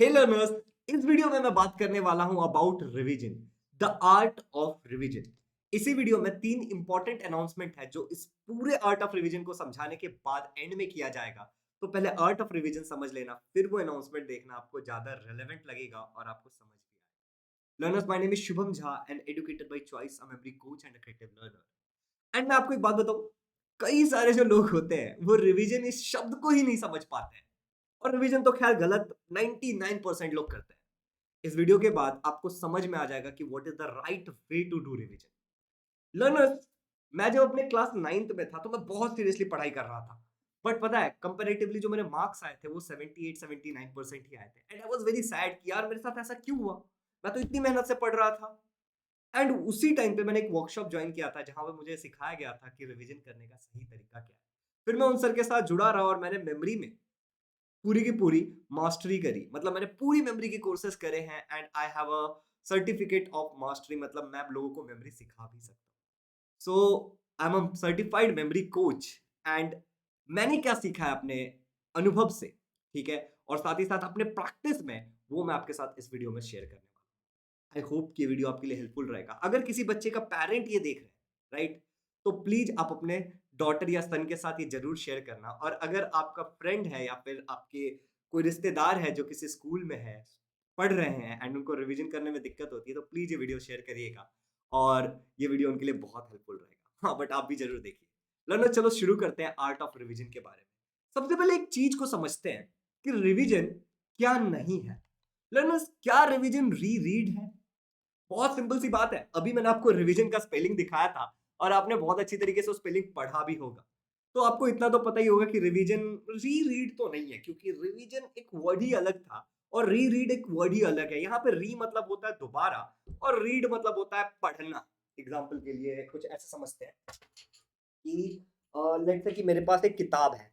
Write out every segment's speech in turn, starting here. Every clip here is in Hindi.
हे लर्नर्स, इस वीडियो में मैं बात करने वाला हूं about revision, the art of revision. इसी वीडियो में 3 इंपॉर्टेंट अनाउंसमेंट है जो इस पूरे आर्ट ऑफ रिवीजन को समझाने के बाद एंड में किया जाएगा। तो पहले आर्ट ऑफ रिवीजन समझ लेना, फिर वो अनाउंसमेंट देखना, आपको ज्यादा रेलेवेंट लगेगा और आपको समझ भी आएगा। Learners, my name is Shubham Jha, an educated by choice, a memory coach and a creative learner. And मैं आपको एक बात बताऊं, कई सारे जो लोग होते हैं वो रिवीजन इस शब्द को ही नहीं समझ पाते हैं। और रिवीजन तो खैर गलत 99% लोग करते हैं। इस वीडियो के बाद आपको समझ में आ जाएगा कि what is the right way to do revision. Learners, मैं जब अपने क्लास 9th में था तो मैं बहुत सीरियसली पढ़ाई कर रहा था। बट पता है, कंपैरेटिवली जो मेरे मार्क्स आए थे वो 78-79% ही आए थे, and I was very sad कि यार मेरे साथ ऐसा क्यों हुआ। मैं तो इतनी मेहनत से पढ़ रहा था। एंड उसी टाइम पे मैंने एक वर्कशॉप ज्वाइन किया था जहां पे मुझे सिखाया गया था कि रिवीजन करने का सही तरीका क्या है। फिर मैं उन सर के साथ जुड़ा रहा और मैंने मेमोरी में पूरी की पूरी मास्टरी करी। मतलब मैंने पूरी मेमोरी के कोर्सेज करे हैं and I have a certificate of mastery. मतलब मैं लोगों को मेमोरी सिखा भी सकता हूँ। So I am a certified memory coach. And मैंने क्या सीखा है अपने अनुभव से, ठीक है, और साथ ही साथ अपने प्रैक्टिस में, वो मैं आपके साथ इस वीडियो में शेयर करने वाला हूँ। आई होप कि ये वीडियो आपके लिए हेल्पफुल रहेगा। अगर किसी बच्चे का पेरेंट ये देख रहे हैं, राइट, तो प्लीज आप अपने डॉटर या सन के साथ ये जरूर शेयर करना। और अगर आपका फ्रेंड है या फिर आपके कोई रिश्तेदार है जो किसी स्कूल में है, पढ़ रहे हैं एंड उनको रिवीजन करने में दिक्कत होती है, तो प्लीज ये वीडियो शेयर करिएगा। और ये वीडियो उनके लिए बहुत हेल्पफुल रहेगा। हाँ, बट आप भी जरूर देखिए। लर्नर, चलो शुरू करते हैं आर्ट ऑफ रिवीजन के बारे में। सबसे पहले एक चीज को समझते हैं कि रिवीजन क्या नहीं है। लर्नर्स, क्या रिवीजन री रीड है? बहुत सिंपल सी बात है। अभी मैंने आपको रिवीजन का स्पेलिंग दिखाया था और आपने बहुत अच्छी तरीके से उस स्पेलिंग पढ़ा भी होगा। तो आपको इतना तो पता ही होगा कि रिवीजन री रीड तो नहीं है, क्योंकि रिवीजन एक वर्ड ही अलग था और री रीड एक वर्ड ही अलग है। यहाँ पे री मतलब होता है दोबारा और रीड मतलब होता है पढ़ना। एग्जाम्पल के लिए कुछ ऐसे समझते हैं कि लेट्स से कि मेरे पास एक किताब है,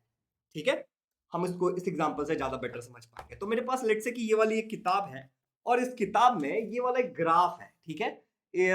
ठीक है। हम इसको इस एग्जांपल से ज्यादा बेटर समझ पाएंगे। तो मेरे पास लेट्स से कि ये वाली एक किताब है और इस किताब में ये वाला एक ग्राफ है, ठीक है। ये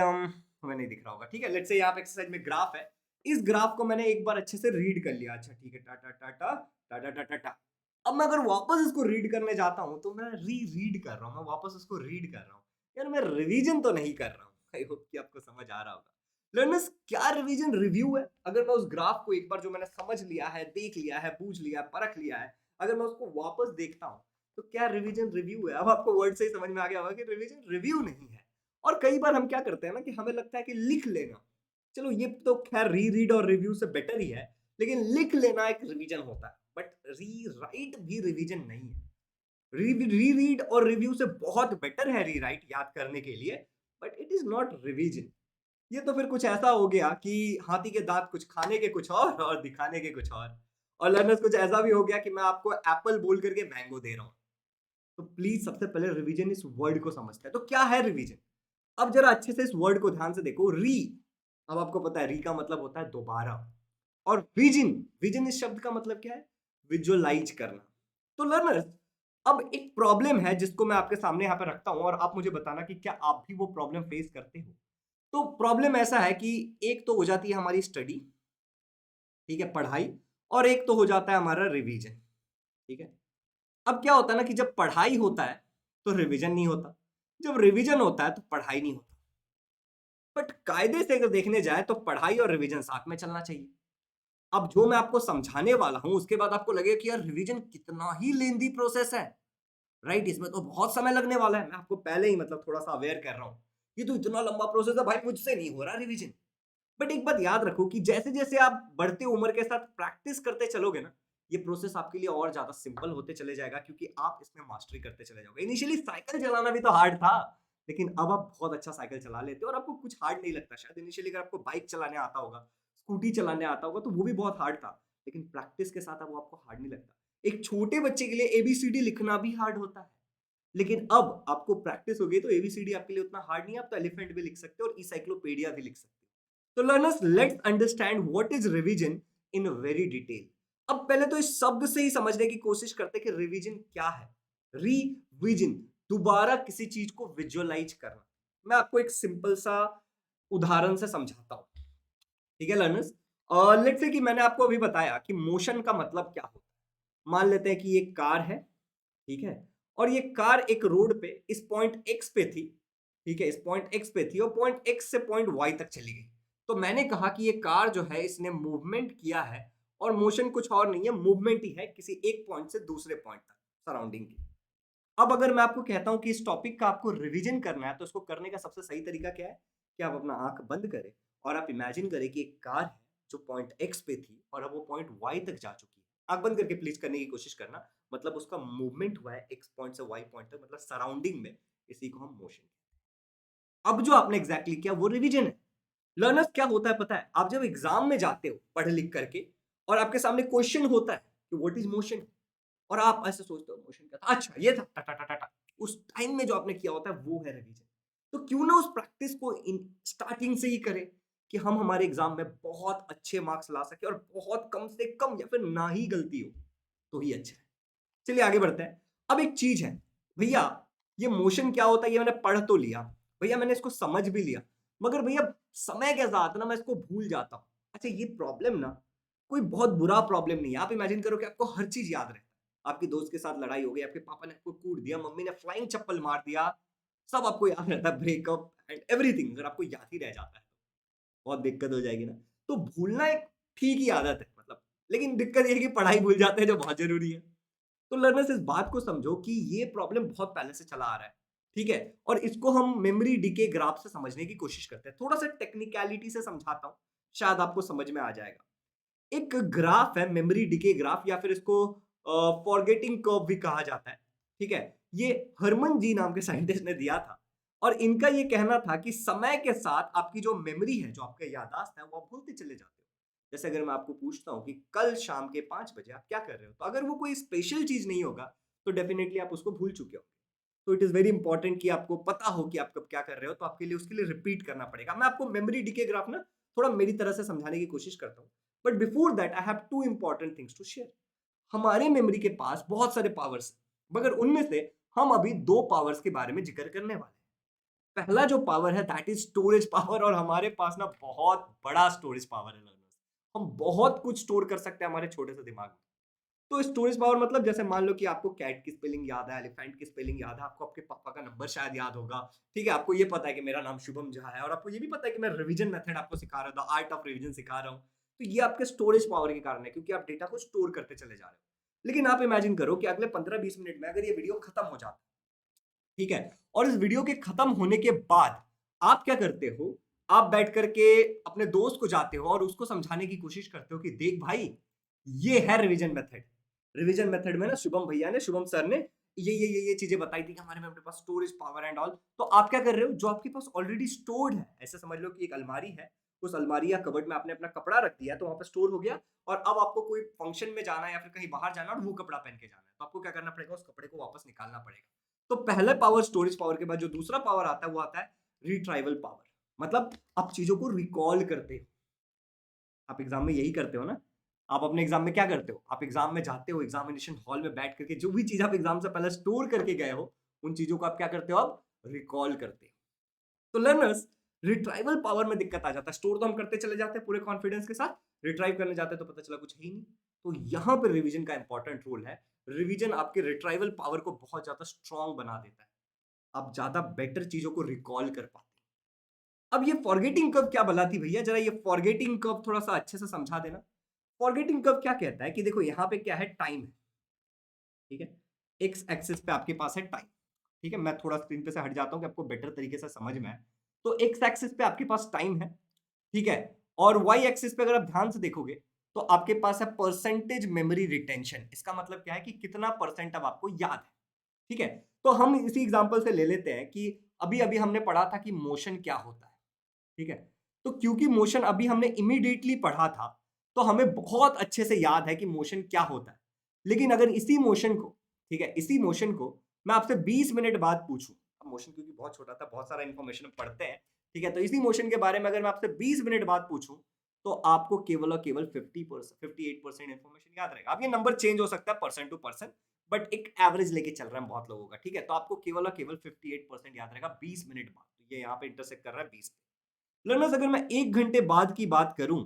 हमें नहीं दिख रहा होगा, ठीक है। लेट्स से यहाँ पे एक्सरसाइज में ग्राफ है। इस ग्राफ को मैंने एक बार अच्छे से रीड कर लिया। अच्छा, ठीक है, टाटा टाटा टाटा टाटा टा। अब मैं अगर वापस इसको रीड करने जाता हूँ तो मैं री रीड कर रहा हूँ, मैं वापस उसको रीड कर रहा हूँ। यार मैं रिवीजन तो नहीं कर रहा हूँ। आई होप कि आपको समझ आ रहा होगा। लर्नर्स, क्या रिवीजन रिव्यू है? अगर मैं उस ग्राफ को एक बार जो मैंने समझ लिया है, देख लिया है, बूझ लिया है, परख लिया है, अगर मैं उसको वापस देखता हूँ, तो क्या रिवीजन रिव्यू है? अब आपको वर्ड से ही समझ में आ गया होगा कि रिवीजन रिव्यू नहीं है। और कई बार हम क्या करते हैं ना कि हमें लगता है कि लिख लेना, चलो ये तो खैर री रीड और रिव्यू से बेटर ही है, लेकिन लिख लेना एक रिवीजन होता है, बट री राइट भी रिवीजन नहीं है। री रीड और रिव्यू से बहुत बेटर है री राइट याद करने के लिए, but it is not revision. ये तो फिर कुछ ऐसा हो गया कि हाथी के दांत कुछ खाने के कुछ और दिखाने के कुछ और लर्नर्स, कुछ ऐसा भी हो गया कि मैं आपको एप्पल बोल करके मैंगो दे रहा हूँ। तो प्लीज सबसे पहले रिवीजन इस वर्ड को समझते हैं। तो क्या है रिवीजन? अब जरा अच्छे से इस वर्ड को ध्यान से देखो, री। अब आपको पता है री का मतलब होता है दोबारा। और विजन, विजन इस शब्द का मतलब क्या है? विजुअलाइज करना। तो लर्नर्स, अब एक प्रॉब्लम है जिसको मैं आपके सामने यहाँ पे रखता हूँ और आप मुझे बताना कि क्या आप भी वो प्रॉब्लम फेस करते हो। तो प्रॉब्लम ऐसा है कि एक तो हो जाती है हमारी स्टडी, ठीक है, पढ़ाई, और एक तो हो जाता है हमारा रिवीजन, ठीक है। अब क्या होता है ना कि जब पढ़ाई होता है तो रिवीजन नहीं होता, जब रिवीजन होता है तो पढ़ाई नहीं होता। बट कायदे से अगर देखने जाए तो पढ़ाई और रिवीजन साथ में चलना चाहिए। अब जो मैं आपको समझाने वाला हूं उसके बाद आपको लगे कि यार रिवीजन कितना ही लेंदी प्रोसेस है, राइट, इसमें तो बहुत समय लगने वाला है। मैं आपको पहले ही मतलब थोड़ा सा अवेयर कर रहा हूं, ये तो इतना लंबा प्रोसेस है भाई, मुझसे नहीं हो रहा रिवीजन। बट एक बात याद रखो कि जैसे-जैसे आप बढ़ते उम्र के साथ प्रैक्टिस करते चलोगे ना, ये प्रोसेस आपके लिए और ज़्यादा सिंपल होते चले जाएगा, क्योंकि आप इसमें मास्टरी करते चले जाओगे। इनिशियली साइकिल चलाना भी तो हार्ड था, लेकिन अब आप बहुत अच्छा साइकिल चला लेते हो और आपको कुछ हार्ड नहीं लगता। शायद इनिशियली अगर आपको बाइक चलाने आता होगा, स्कूटी चलाने आता होगा, तो वो भी बहुत हार्ड था, लेकिन प्रैक्टिस के साथ अब वो आपको हार्ड नहीं लगता। एक छोटे बच्चे के लिए एबीसीडी लिखना भी हार्ड होता है, लेकिन अब आपको प्रैक्टिस हो गई तो एबीसीडी आपके लिए उतना हार्ड नहीं है। आप तो एलिफेंट भी लिख सकते हो और इनसाइक्लोपीडिया भी लिख सकते हो। तो learners, let's understand what is revision in very detail. अब पहले तो इस शब्द से ही समझने की कोशिश करते हैं कि रिवीजन क्या है। रिविजन, दोबारा किसी चीज को विजुअलाइज करना। मैं आपको एक सिंपल सा उदाहरण से समझाता हूं, ठीक है लर्नर्स। लेट्स से कि मैंने आपको अभी बताया कि मोशन का मतलब क्या होता है। मान लेते हैं कि एक कार है, ठीक है, और ये कार एक रोड पे इस पॉइंट एक्स पे थी, ठीक है, इस पॉइंट एक्स पे थी और पॉइंट एक्स से पॉइंट वाई तक चली गई। तो मैंने कहा कि ये कार जो है इसने मूवमेंट किया है, और मोशन कुछ और नहीं है, मूवमेंट ही है किसी एक पॉइंट से दूसरे पॉइंट तक सराउंडिंग की। अब अगर मैं आपको कहता हूं कि इस टॉपिक का आपको रिवीजन करना है, तो इसको करने का सबसे सही तरीका क्या है कि आप अपना आंख बंद करें और आप इमेजिन करें कि एक कार है जो पॉइंट एक्स पे थी और अब वो पॉइंट वाई तक जा चुकी है। आंख बंद करके प्लीज करने की कोशिश करना, मतलब उसका मूवमेंट हुआ है एक्स पॉइंट से वाई पॉइंट तक, मतलब सराउंडिंग में। इसी को हम मोशन। अब जो आपने एग्जैक्टली किया वो रिवीजन है। लर्नर्स, क्या होता है पता है, आप जब एग्जाम में जाते हो पढ़ लिख करके और आपके सामने क्वेश्चन होता है कि व्हाट इज मोशन, और आप ऐसे सोचते हो मोशन क्या था, अच्छा ये था, टा टा टा टा टा। उस टाइम में जो आपने किया होता है वो है रिवीजन। तो क्यों ना उस प्रैक्टिस को इन स्टार्टिंग से ही करें कि हम हमारे एग्जाम में बहुत अच्छे मार्क्स ला सके और बहुत कम से कम या फिर ना ही गलती हो तो ही अच्छा है। चलिए आगे बढ़ते हैं। अब एक चीज है भैया, ये मोशन क्या होता है ये मैंने पढ़ तो लिया भैया, मैंने इसको समझ भी लिया, मगर भैया समय के साथ ना मैं इसको भूल जाता हूँ। अच्छा, ये प्रॉब्लम ना कोई बहुत बुरा प्रॉब्लम नहीं है। आप इमेजिन करो कि आपको हर चीज याद रहता है। आपकी दोस्त के साथ लड़ाई हो गई, आपके पापा ने आपको कूट दिया, मम्मी ने फ्लाइंग चप्पल मार दिया, सब आपको याद रहता है, ब्रेकअप एंड एवरीथिंग अगर आपको याद ही रह जाता है बहुत दिक्कत हो जाएगी ना। तो भूलना एक ठीक ही आदत है, मतलब, लेकिन दिक्कत ये है कि पढ़ाई भूल जाते हैं जो बहुत जरूरी है। तो लर्नर्स, इस बात को समझो कि ये प्रॉब्लम बहुत पहले से चला आ रहा है, ठीक है, और इसको हम मेमोरी डीके ग्राफ से समझने की कोशिश करते हैं। थोड़ा सा टेक्निकलिटी से समझाता हूं, शायद आपको समझ में आ जाएगा। एक ग्राफ है मेमोरी डीके ग्राफ, या फिर इसको फॉरगेटिंग कर्व भी कहा जाता है, ठीक है। ये हरमन जी नाम के साइंटिस्ट ने दिया था, और इनका ये कहना था कि समय के साथ आपकी जो मेमोरी है, जो आपका याददाश्त है, वो आप भूलते चले जाते हो। जैसे अगर मैं आपको पूछता हूँ कि कल शाम के 5 बजे आप क्या कर रहे हो, तो अगर वो कोई स्पेशल चीज नहीं होगा तो डेफिनेटली आप उसको भूल चुके हो। तो इट इज वेरी इंपॉर्टेंट कि आपको पता हो कि आप कब क्या कर रहे हो, तो आपके लिए उसके लिए रिपीट करना पड़ेगा। मैं आपको मेमोरी डीके ग्राफ ना थोड़ा मेरी तरह से समझाने की कोशिश करता हूँ, but before that I have two important things to share. हमारे मेमोरी के पास बहुत सारे पावर्स हैं, मगर उनमें से हम अभी दो पावर्स के बारे में जिक्र करने वाले हैं। पहला जो पावर है दैट इज स्टोरेज पावर, और हमारे पास ना बहुत बड़ा स्टोरेज पावर है लर्नर्स। हम बहुत कुछ स्टोर कर सकते हैं हमारे छोटे से दिमाग में। तो स्टोरेज पावर मतलब, जैसे मान लो कि आपको कैट की स्पेलिंग याद है, एलिफेंट की स्पेलिंग याद है, आपको आपके पापा का नंबर शायद याद होगा, ठीक है, आपको ये पता है कि मेरा नाम शुभम झा है, और आपको ये भी पता है कि मैं रिवीजन मेथड आपको सिखा रहा हूँ, द आर्ट ऑफ रिवीजन सिखा रहा हूँ। तो ये आपके स्टोरेज पावर के कारण है, क्योंकि आप डेटा को स्टोर करते चले जा रहे हो। लेकिन आप इमेजिन करो कि अगले 15-20 मिनट में अगर ये वीडियो खत्म हो जाता है, ठीक है, और इस वीडियो के खत्म होने के बाद आप क्या करते हो, आप बैठ करके अपने दोस्त को जाते हो और उसको समझाने की कोशिश करते हो कि देख भाई, ये है रिवीजन मेथड। रिवीजन मेथड में ना शुभम भैया ने, शुभम सर ने ये चीजें बताई थी कि हमारे में अपने पास स्टोरेज पावर एंड ऑल। तो आप क्या कर रहे हो, जो आपके पास ऑलरेडी स्टोर्ड है, ऐसे समझ लो कि एक अलमारी है, उस अलमारी या कबर्ड में आपने अपना कपड़ा रख दिया, तो वहां पर स्टोर हो गया, और अब आपको कोई फंक्शन में जाना है या फिर कहीं बाहर जाना है और वो कपड़ा पहन के जाना है, तो आपको क्या करना पड़ेगा, उस कपड़े को वापस निकालना पड़ेगा। तो पहले पावर स्टोरेज पावर के बाद जो दूसरा पावर आता है वो आता है रिट्राइवल पावर। मतलब आप चीजों को रिकॉल करते हो। आप एग्जाम में यही करते हो ना, आप अपने एग्जाम में क्या करते हो, आप एग्जाम में जाते हो, एग्जामिनेशन हॉल में बैठ करके जो भी चीज आप एग्जाम से पहले स्टोर करके गए हो, उन चीजों को आप क्या करते हो, आप रिकॉल करते हो। तो लर्नर्स, रिट्राइवल पावर में दिक्कत आ जाता है। स्टोर तो हम करते चले जाते हैं पूरे कॉन्फिडेंस के साथ, रिट्राइव करने जाते हैं तो पता चला कुछ है ही नहीं। तो यहां पर रिवीजन का इंपॉर्टेंट रोल है। रिवीजन आपके रिट्राइवल पावर को बहुत ज्यादा स्ट्रांग बना देता है, आप ज्यादा बेटर चीजों को रिकॉल कर पाते हैं। अब ये फॉरगेटिंग कर्व क्या भला थी भैया, जरा ये फॉरगेटिंग कर्व थोड़ा सा अच्छे से समझा देना। फॉरगेटिंग कर्व क्या कहता है कि देखो यहाँ पे क्या है, टाइम है, ठीक है, एक्स एक्सिस पे आपके पास है टाइम, ठीक है, मैं थोड़ा स्क्रीन पे से हट जाता हूँ कि आपको बेटर तरीके से समझ में आए। तो एक्स एक्सिस पे आपके पास टाइम है, ठीक है, और वाई एक्सिस पे अगर आप ध्यान से देखोगे तो आपके पास है परसेंटेज मेमोरी रिटेंशन। इसका मतलब क्या है कि कितना परसेंट अब आपको याद है, ठीक है। तो हम इसी एग्जांपल से ले लेते हैं कि अभी अभी हमने पढ़ा था कि मोशन क्या होता है, ठीक है। तो क्योंकि मोशन अभी हमने इमीडिएटली पढ़ा था, तो हमें बहुत अच्छे से याद है कि मोशन क्या होता है। लेकिन अगर इसी मोशन को, ठीक है, इसी मोशन को मैं आपसे 20 मिनट बाद पूछूं, अब मोशन क्योंकि बहुत छोटा था, बहुत सारा इंफॉर्मेशन पढ़ते हैं, ठीक है, तो इसी मोशन के बारे में अगर मैं आपसे 20 मिनट बाद पूछूं, तो आपको केवल और केवल 50%, 58% इंफॉर्मेशन याद रहेगा। अब ये नंबर चेंज हो सकता है पर्सन टू पर्सन, बट एक एवरेज लेके चल रहा है बहुत लोगों का, ठीक है। तो आपको केवल और केवल 58% याद रहेगा 20 मिनट बाद। तो ये यहाँ पे इंटरसेक्ट कर रहा है 20 पे। लर्नर्स, अगर मैं 1 घंटे बाद की बात करूं,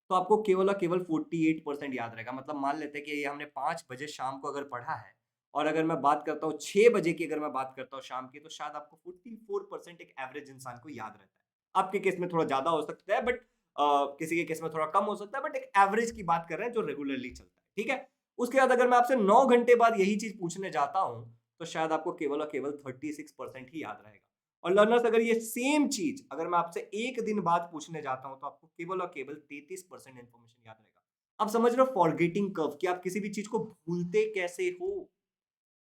तो आपको केवल और केवल 48% याद रहेगा। मतलब मान लेते हैं कि ये हमने 5 बजे शाम को अगर पढ़ा है और अगर मैं बात करता हूँ 6 बजे की, अगर मैं बात करता हूँ शाम की, तो शायद आपको 44% एक एवरेज इंसान को याद रहता है। आपके केस में थोड़ा ज़्यादा हो सकता है, बट किसी के केस में थोड़ा कम हो सकता है, बट एक एवरेज की बात कर रहे हैं जो रेगुलरली चलता है, ठीक है? उसके बाद अगर मैं आपसे 9 घंटे बाद यही चीज़ पूछने जाता हूँ, तो शायद आपको केवल और केवल 36% ही याद रहेगा। और लर्नर्स, अगर ये सेम चीज़ अगर मैं आपसे 1 दिन बाद पूछने जाता हूँ, तो आपको केवल और केवल 33% इन्फॉर्मेशन याद रहेगा। आप समझ रहे हो फॉरगेटिंग कर्व, कि आप किसी भी चीज़ को भूलते कैसे हो?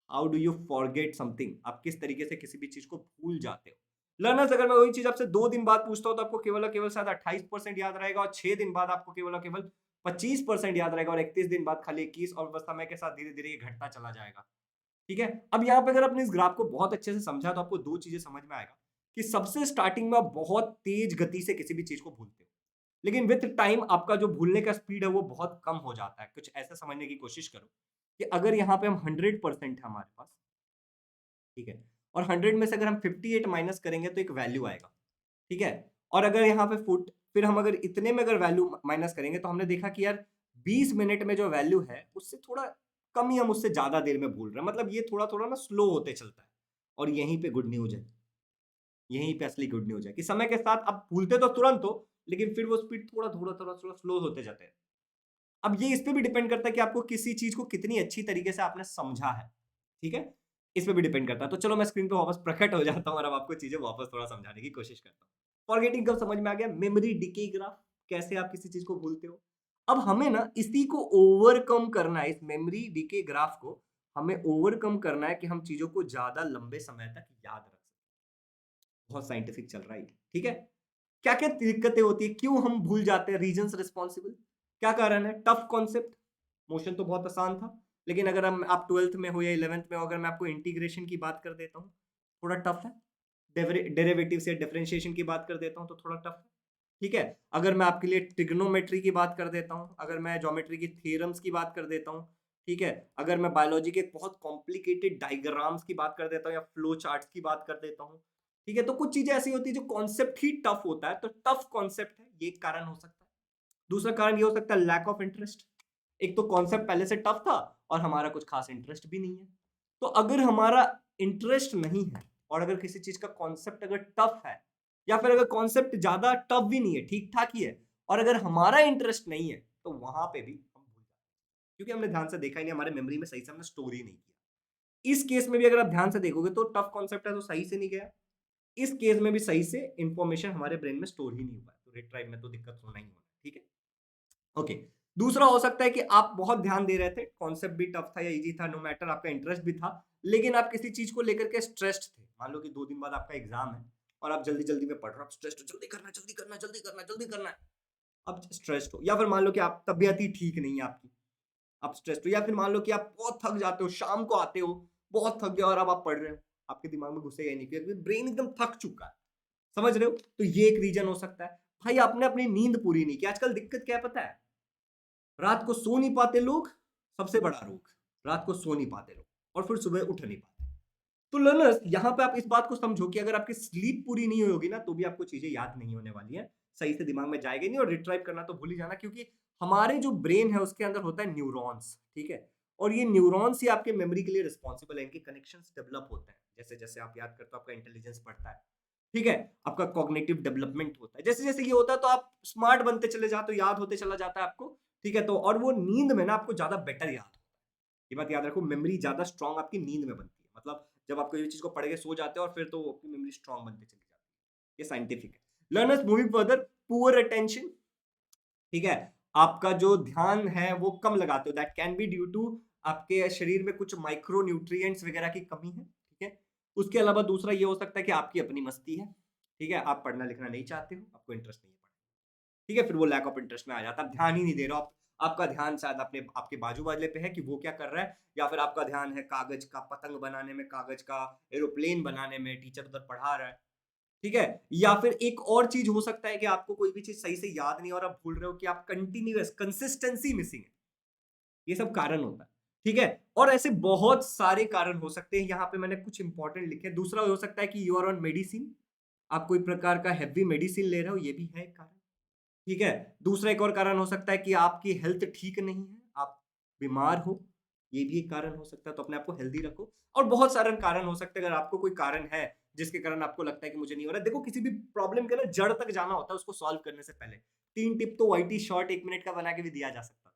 How do you forget something? आप किस तरीके से किसी भी चीज़ को भूल जाते हो? लर्नर्स, अगर मैं वही चीज़ आपसे 2 दिन बाद पूछता हूँ, तो आपको केवल और केवल शायद 28% याद रहेगा, और 6 दिन बाद आपको केवल और केवल 25% याद रहेगा, और 31 दिन बाद खाली 21, और बस समय के साथ धीरे-धीरे ये घटता चला जाएगा। ठीक है? अब यहाँ पे अगर आपने इस ग्राफ को बहुत अच्छे से समझा, तो आपको 2 चीज़ें समझ में आएगा, कि सबसे स्टार्टिंग में आप बहुत तेज़ गति से किसी भी चीज़ को भूलते हो। लेकिन विथ टाइम आपका जो भूलने का स्पीड है वो बहुत कम हो जाता है। कुछ ऐसा समझने की कोशिश करो, कि अगर यहाँ पे हम 100% है हमारे पास, ठीक है? और 100 में से अगर हम 58 माइनस करेंगे, तो एक वैल्यू आएगा, ठीक है? और अगर यहाँ पे फुट, फिर हम अगर इतने में अगर वैल्यू माइनस करेंगे, तो हमने देखा कि यार 20 मिनट में जो वैल्यू है, उससे थोड़ा कम ही हम उससे ज़्यादा देर में भूल रहे हैं। मतलब ये थोड़ा-थोड़ा ना स्लो होते चलता है। और यहीं पे गुड न्यूज़ है। यहीं पे असली गुड न्यूज़ है, कि समय के साथ आप भूलते तो तुरंत हो, लेकिन फिर वो स्पीड थोड़ा स्लो होते जाते हैं। अब ये इस पे भी डिपेंड करता है कि आपको किसी चीज़ को कितनी अच्छी तरीके से आपने समझा है, ठीक है? इस पे भी डिपेंड करता है। तो चलो मैं स्क्रीन पे वापस प्रकट हो जाता हूँ, और अब आपको चीज़ें वापस थोड़ा समझाने की कोशिश करता हूँ। फॉरगेटिंग कर्व समझ में आ गया, मेमोरी डिके ग्राफ, कैसे आप किसी चीज़ को भूलते हो। अब हमें ना इसी को ओवरकम करना है, इस मेमोरी डिके ग्राफ को हमें ओवरकम करना है, कि हम चीज़ों को ज़्यादा लंबे समय तक याद रख सकें। बहुत साइंटिफिक चल रहा है ये, ठीक है? क्या-क्या दिक्कतें होती है? क्यों हम भूल जाते हैं? रीज़न्स रिस्पॉन्सिबल, क्या कारण है? टफ कॉन्सेप्ट, मोशन तो बहुत आसान था, लेकिन अगर हम आप 12th में हो या 11th में हो, अगर मैं आपको इंटीग्रेशन की बात कर देता हूँ, थोड़ा टफ है। डेरिवेटिव से डिफरेंशिएशन की बात कर देता हूँ, तो थोड़ा टफ है, ठीक है? अगर मैं आपके लिए ट्रिग्नोमेट्री की बात कर देता हूँ, अगर मैं ज्योमेट्री की थ्योरम्स की बात कर देता हूँ, ठीक है? अगर मैं बायोलॉजी के बहुत कॉम्प्लिकेटेड डायग्राम्स की बात कर देता हूँ, या फ्लो चार्ट्स की बात कर देता हूँ, ठीक है? तो कुछ चीज़ें ऐसी होती है जो कॉन्सेप्ट ही टफ होता है, तो टफ कॉन्सेप्ट है, ये एक कारण हो सकता है। दूसरा कारण ये हो सकता है लैक ऑफ इंटरेस्ट। एक तो कॉन्सेप्ट पहले से टफ था, और हमारा कुछ खास इंटरेस्ट भी नहीं है। तो अगर हमारा इंटरेस्ट नहीं है, और अगर किसी चीज़ का कॉन्सेप्ट अगर टफ है, या फिर अगर कॉन्सेप्ट ज़्यादा टफ भी नहीं है, ठीक-ठाक ही है, और अगर हमारा इंटरेस्ट नहीं है, तो वहाँ पे भी हम भूल जाते हैं। क्योंकि हमने ध्यान से देखा ही नहीं, हमारे मेमोरी में सही से हमने स्टोर ही नहीं किया। इस केस में भी अगर आप ध्यान से देखोगे, तो टफ कॉन्सेप्ट है तो सही से नहीं गया। इस केस में भी सही से इंफॉर्मेशन हमारे ब्रेन में स्टोर ही नहीं हुआ है, तो रिट्राइव में तो दिक्कत होना ही होना है, ठीक है? ओके। दूसरा हो सकता है कि आप बहुत ध्यान दे रहे थे, कॉन्सेप्ट भी टफ था या ईज़ी था, नो मैटर, आपका इंटरेस्ट भी था, लेकिन आप किसी चीज़ को लेकर के स्ट्रेस्ड थे। मान लो कि 2 दिन बाद आपका एग्ज़ाम है, और आप जल्दी-जल्दी में पढ़ रहे हो, आप स्ट्रेस्ड हो, जल्दी करना है, जल्दी करना है, जल्दी करना है, जल्दी करना है। आप स्ट्रेस्ड हो, या फिर मान लो कि आप तबीयत ही ठीक नहीं है आपकी, आप स्ट्रेस्ड हो, या फिर मान लो कि आप बहुत थक जाते हो, शाम को आते हो, बहुत थक गए और अब आप पढ़ रहे हो, आपके दिमाग में घुसेगा ही नहीं, क्योंकि ब्रेन एकदम थक चुका है। समझ रहे हो? तो ये एक रीज़न हो सकता है। भाई आपने अपनी नींद पूरी नहीं की, आजकल दिक्कत क्या है पता है? रात को सो नहीं पाते लोग, सबसे बड़ा रोग। रात को सो नहीं पाते लोग, और फिर सुबह उठ नहीं पाते। तो लर्नर्स, यहाँ पे आप इस बात को समझो कि अगर आपकी स्लीप पूरी नहीं होगी ना, तो भी आपको चीज़ें याद नहीं होने वाली हैं। सही से दिमाग में जाएगा ही नहीं, और रिट्राइव करना तो भूल ही जाना, क्योंकि हमारे जो ब्रेन है उसके अंदर होता है न्यूरॉन्स, ठीक है? और ये न्यूरॉन्स ही आपके मेमोरी के लिए रिस्पॉन्सिबल है, इनके कनेक्शंस डेवलप होते हैं। जैसे-जैसे आप याद करते हो, आपका इंटेलिजेंस बढ़ता है, ठीक है? आपका कॉग्निटिव डेवलपमेंट होता है। जैसे-जैसे ये होता है, तो आप स्मार्ट बनते चले जाते हो, याद होते चला जाता है आपको, ठीक है? तो और वो नींद में ना आपको ज़्यादा बेटर याद होता है। ये बात याद रखो, मेमोरी ज़्यादा स्ट्रॉन्ग आपकी नींद में बनती है। मतलब जब आप कोई भी चीज़ को पढ़ के सो जाते हो, और फिर तो आपकी मेमोरी स्ट्रॉन्ग बनती चली जाती है। ये साइंटिफिक है। Learners, moving further, poor attention, ठीक है? आपका जो ध्यान है वो कम लगाते हो, that can be due to आपके शरीर में कुछ माइक्रो न्यूट्रिएंट्स वगैरह की कमी है, ठीक है? उसके अलावा दूसरा ये हो सकता है कि आपकी अपनी मस्ती है, ठीक है? आप पढ़ना लिखना नहीं चाहते हो, आपको इंटरेस्ट नहीं है पढ़ने में, ठीक है? फिर वो लैक ऑफ इंटरेस्ट में आ जाता है, आप ध्यान ही नहीं दे रहे हो, आप आपका ध्यान शायद अपने आपके बाजू वाले पे है कि वो क्या कर रहा है, या फिर आपका ध्यान है कागज का पतंग बनाने में, कागज का एरोप्लेन बनाने में, टीचर उधर पढ़ा रहा है, ठीक है? या फिर एक और चीज़ हो सकता है कि आपको कोई भी चीज़ सही से याद नहीं है, और आप भूल रहे हो, कि आप कंटीन्यूअस कंसिस्टेंसी मिसिंग है। ये सब कारण होता है, ठीक है? और ऐसे बहुत सारे कारण हो सकते हैं, यहाँ पे मैंने कुछ इंपॉर्टेंट लिखे हैं। दूसरा हो सकता है कि यू आर ऑन मेडिसिन, आप कोई प्रकार का हेवी मेडिसिन ले रहे हो, ये भी है एक कारण, ठीक है? दूसरा एक और कारण हो सकता है कि आपकी हेल्थ ठीक नहीं है, आप बीमार हो, ये भी एक कारण हो सकता है, तो अपने आप को हेल्दी रखो। और बहुत सारे कारण हो सकते हैं, अगर आपको कोई कारण है जिसके कारण आपको लगता है कि मुझे नहीं हो रहा है, देखो किसी भी प्रॉब्लम के ना जड़ तक जाना होता है उसको सॉल्व करने से पहले। 3 टिप तो वाईटी शॉर्ट 1 मिनट का बना के भी दिया जा सकता था।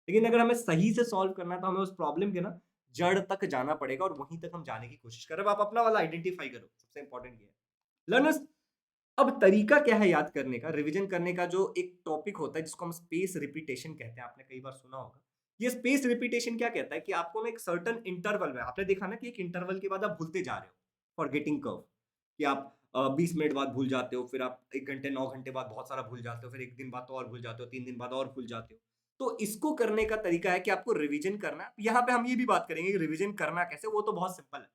लेकिन अगर हमें सही से सॉल्व करना है तो हमें उस प्रॉब्लम के ना जड़ तक जाना पड़ेगा और वहीं तक हम जाने की कोशिश करें। अब आप अपना वाला आइडेंटिफाई करो, सबसे इंपॉर्टेंट ये है। लर्नर्स, अब तरीका क्या है याद करने का, रिवीजन करने का? जो एक टॉपिक होता है जिसको हम स्पेस रिपीटेशन कहते हैं, आपने कई बार सुना होगा। ये स्पेस रिपीटेशन क्या कहता है कि आपको ना एक सर्टेन इंटरवल में, आपने देखा ना कि एक इंटरवल के बाद आप भूलते जा रहे हो, फॉरगेटिंग कर्व, कि आप 20 मिनट बाद भूल जाते हो, फिर आप 1 घंटे 9 घंटे बाद बहुत सारा भूल जाते हो, फिर 1 दिन बाद तो और भूल जाते हो, 3 दिन बाद और भूल जाते हो। तो इसको करने का तरीका है कि आपको रिवीजन करना है। यहाँ पे हम ये भी बात करेंगे कि रिवीजन करना कैसे, वो तो बहुत सिंपल है।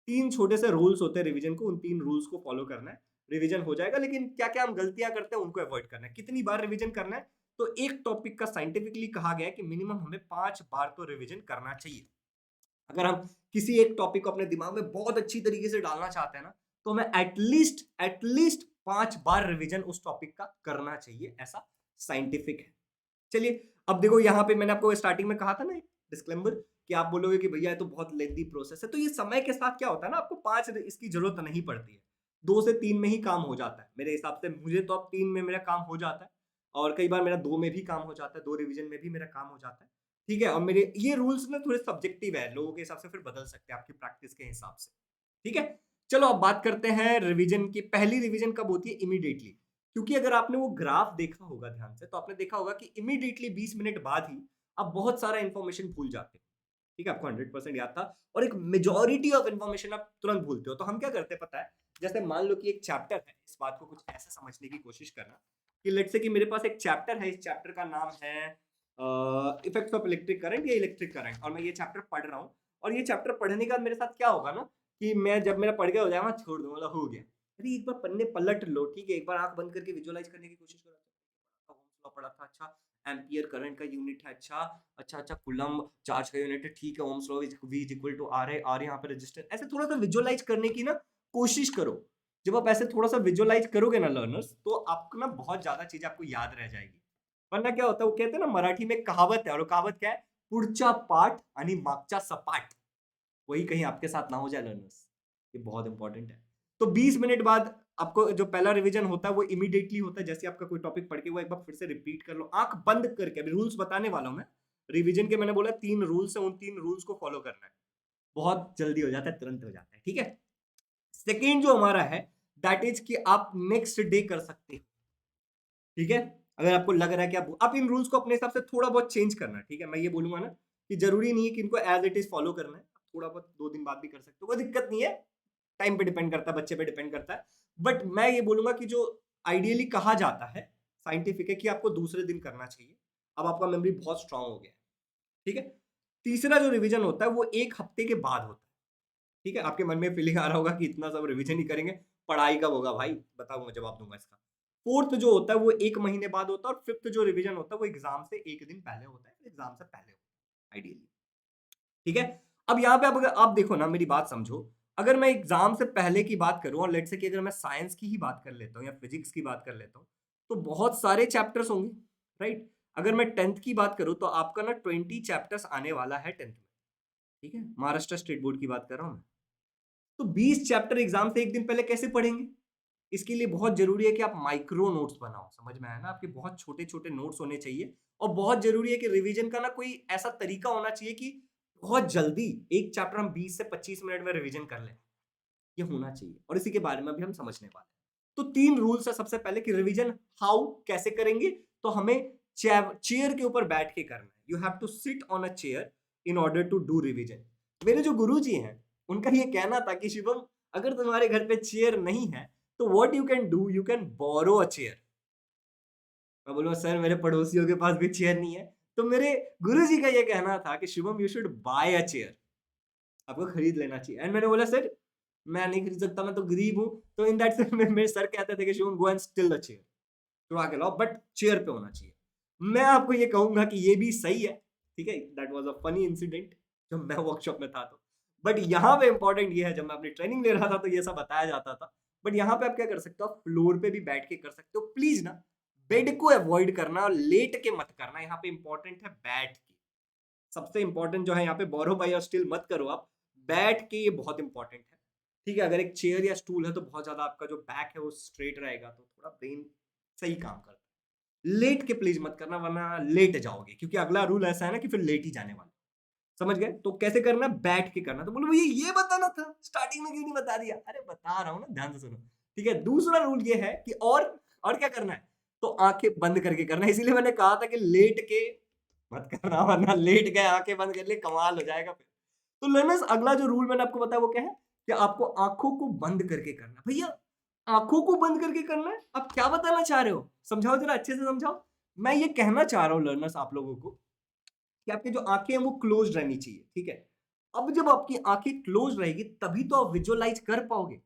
3 छोटे से रूल्स होते हैं रिवीजन को, उन 3 रूल्स को फॉलो करना है, रिवीजन हो जाएगा। लेकिन क्या-क्या हम गलतियाँ करते हैं उनको अवॉइड करना है। कितनी बार रिवीजन करना है? तो एक टॉपिक का साइंटिफिकली कहा गया है कि मिनिमम हमें 5 बार तो रिवीजन करना चाहिए। अगर हम किसी एक टॉपिक को अपने दिमाग में बहुत अच्छी तरीके से डालना चाहते हैं ना, तो हमें एटलीस्ट 5 बार रिवीजन उस टॉपिक का करना चाहिए, ऐसा साइंटिफिक है। चलिए, अब देखो यहाँ पे मैंने आपको स्टार्टिंग में कहा था ना, डिस्क्लेमर, कि आप बोलोगे कि भैया ये तो बहुत लेंथी प्रोसेस है। तो ये समय के साथ क्या होता है ना, आपको 5 इसकी जरूरत नहीं पड़ती है। 2 से 3 में ही काम हो जाता है मेरे हिसाब से। मुझे तो अब 3 में मेरा काम हो जाता है, और कई बार मेरा 2 में भी काम हो जाता है, 2 रिवीजन में भी मेरा काम हो जाता है। ठीक है, और मेरे ये रूल्स ना थोड़े सब्जेक्टिव है, लोगों के हिसाब से फिर बदल सकते हैं आपकी प्रैक्टिस के हिसाब से। ठीक है, चलो अब बात करते हैं रिवीजन की। पहली रिवीजन कब होती है? इमीडिएटली। क्योंकि अगर आपने वो ग्राफ देखा होगा ध्यान से, तो आपने देखा होगा कि इमीडिएटली 20 मिनट बाद ही आप बहुत सारा इंफॉर्मेशन भूल जाते हो। ठीक है, आपको 100% याद था, और एक मेजॉरिटी ऑफ इंफॉर्मेशन आप तुरंत भूलते हो। तो हम क्या करते हैं पता है? जैसे मान लो कि एक चैप्टर है, इस बात को कुछ ऐसे समझने की कोशिश करना कि लेट्स से कि मेरे पास एक चैप्टर है, इस चैप्टर का नाम है इफेक्ट्स ऑफ इलेक्ट्रिक करंट या इलेक्ट्रिक करंट, और मैं ये चैप्टर पढ़ रहा हूँ। और ये चैप्टर पढ़ने के बाद मेरे साथ क्या होगा ना, कि मैं जब मेरा पढ़ गया हो जाएगा, वहाँ छोड़ दूंगा, हो गया। अरे एक बार पन्ने पलट लो, ठीक है, एक बार आंख बंद करके विजुअलाइज करने की कोशिश करो। ओम्स लॉ पढ़ा था, अच्छा, एम्पियर करंट का यूनिट है, अच्छा अच्छा अच्छा, कूलम्ब चार्ज का यूनिट है, ठीक है, Ohm's law V is equal to R है, आर यहाँ पे रेजिस्टेंस। ऐसे थोड़ा सा विजुअलाइज करने की ना कोशिश करो। जब आप ऐसे थोड़ा सा विजुअलाइज करोगे ना लर्नर्स, तो आपको ना बहुत ज्यादा चीजें आपको याद रह जाएगी। वरना क्या होता है, वो कहते हैं ना मराठी में एक कहावत है, और वो कहावत क्या है? पुढचा पाठ आणि मागचा सपाट। वही कहीं आपके साथ ना हो जाए लर्नर्स, ये बहुत इंपॉर्टेंट है। तो 20 मिनट बाद आपको जो पहला रिवीजन होता है वो इमीडिएटली होता है। जैसे आपका कोई टॉपिक पढ़ के वो एक बार फिर से रिपीट कर लो, आंख बंद करके। अभी रूल्स बताने वाला हूं मैं रिवीजन के। मैंने बोला 3 रूल्स है, उन 3 रूल्स को फॉलो करना है। बहुत जल्दी हो जाता है, तुरंत हो जाता है। ठीक है, सेकेंड जो हमारा है, दैट इज कि आप नेक्स्ट डे कर सकते हो। ठीक है, अगर आपको लग रहा है कि आप इन रूल्स को अपने हिसाब से थोड़ा बहुत चेंज करना। ठीक है, मैं ये बोलूंगा ना कि जरूरी नहीं है कि इनको एज इट इज फॉलो करना है, थोड़ा बहुत 2 दिन बाद भी कर सकते हो, कोई दिक्कत नहीं है। टाइम पे डिपेंड करता है, बच्चे पे डिपेंड करता है। बट मैं ये बोलूंगा कि जो आइडियली कहा जाता है, साइंटिफिक है, कि आपको दूसरे दिन करना चाहिए। अब आपका मेमोरी बहुत स्ट्रांग हो गया है। ठीक है, तीसरा जो रिवीजन होता है वो 1 हफ्ते के बाद होता है। ठीक है, आपके मन में फीलिंग आ रहा होगा कि इतना सब रिवीजन ही करेंगे, पढ़ाई कब होगा भाई? बताऊंगा, जवाब दूंगा इसका। फोर्थ जो होता है वो 1 महीने बाद होता है, और फिफ्थ जो रिवीजन होता है वो एग्जाम से 1 दिन पहले होता है, एग्जाम से पहले होता है आइडियली। ठीक है, अब यहाँ पे अगर आप देखो ना, मेरी बात समझो। अगर मैं एग्जाम से पहले की बात करूं, और लेट्स से कि अगर मैं साइंस की ही बात कर लेता हूँ या फिजिक्स की बात कर लेता हूँ, तो बहुत सारे चैप्टर्स होंगे, राइट? अगर मैं 10th की बात करूं तो आपका ना 20 चैप्टर्स आने वाला है 10th में। ठीक है, महाराष्ट्र स्टेट बोर्ड की बात कर रहा हूं मैं। तो 20 चैप्टर एग्जाम से 1 दिन पहले कैसे पढ़ेंगे? इसके लिए बहुत जरूरी है कि आप माइक्रो नोट्स बनाओ। समझ में आया ना? आपके बहुत छोटे छोटे नोट्स होने चाहिए। और बहुत जरूरी है कि रिवीजन का ना कोई ऐसा तरीका होना चाहिए कि बहुत जल्दी एक चैप्टर हम 20 से 25 मिनट में रिवीजन कर लें। ये होना चाहिए, और इसी के बारे में भी हम समझने वाले हैं। तो 3 रूल्स है सबसे पहले कि रिवीजन हाउ कैसे करेंगे? तो हमें चेयर के ऊपर बैठ के करना है। You have to sit on a chair in order to do revision. मेरे जो गुरुजी हैं, उनका ये कहना था कि शिवम, अगर तुम्हारे घर पे चेयर नहीं है तो what you can do, you can borrow a chair. मैं बोलूँगा सर मेरे पड़ोसियों के पास भी चेयर नहीं है। तो मेरे गुरुजी का ये कहना था कि Shivam you should buy a chair, आपको खरीद लेना चाहिए। एंड मैंने बोला सर मैं नहीं खरीद सकता, मैं तो गरीब हूँ। तो इन दैट सेंस मेरे सर कहते थे कि Shivam go and still the chair, छुड़ा के लाओ, बट चेयर पे होना चाहिए। मैं आपको ये कहूंगा कि ये भी सही है। ठीक है, that was a funny incident जब मैं वर्कशॉप में था। तो बट यहाँ पे इंपॉर्टेंट ये है, जब मैं अपनी ट्रेनिंग ले रहा था तो ये सब बताया जाता था। बट यहाँ पे आप क्या कर सकते हो, आप फ्लोर पे भी बैठ के कर सकते हो। प्लीज ना बेड को अवॉइड करना और लेट के मत करना। यहाँ पे इंपॉर्टेंट है बैठ के। सबसे इंपॉर्टेंट जो है यहाँ पे बोरो बाय और स्टिल मत करो आप, बैठ के, ये बहुत इंपॉर्टेंट है। ठीक है, अगर एक चेयर या स्टूल है तो बहुत ज्यादा आपका जो बैक है वो स्ट्रेट रहेगा, तो थोड़ा ब्रेन सही काम करता है। लेट के प्लीज मत करना, वरना लेट जाओगे, क्योंकि अगला रूल ऐसा है ना कि फिर लेट ही जाने वाला। समझ गए? तो कैसे करना? बैठ के करना। तो बोलो भैया ये बताना था, स्टार्टिंग में क्यों नहीं बता दिया? अरे बता रहा हूँ ना, ध्यान से सुनो। ठीक है, दूसरा रूल ये है कि और क्या करना है, तो आंखें बंद करके करना है। इसीलिए मैंने कहा था कि लेट के मत करना, वरना लेट गए आंखें बंद कर लिए, कमाल हो जाएगा फिर। तो लर्नर्स, अगला जो रूल मैंने आपको बताया वो क्या है, कि आपको आंखों को बंद करके करना। भैया आंखों को बंद करके करना है, आप क्या बताना चाह रहे हो? समझाओ जरा, अच्छे से समझाओ। मैं ये कहना चाह रहा हूँ लर्नर्स आप लोगों को, कि आपकी जो आंखें हैं वो क्लोज रहनी चाहिए। ठीक है, अब जब आपकी आंखें क्लोज रहेगी तभी तो आप विजुअलाइज कर पाओगे।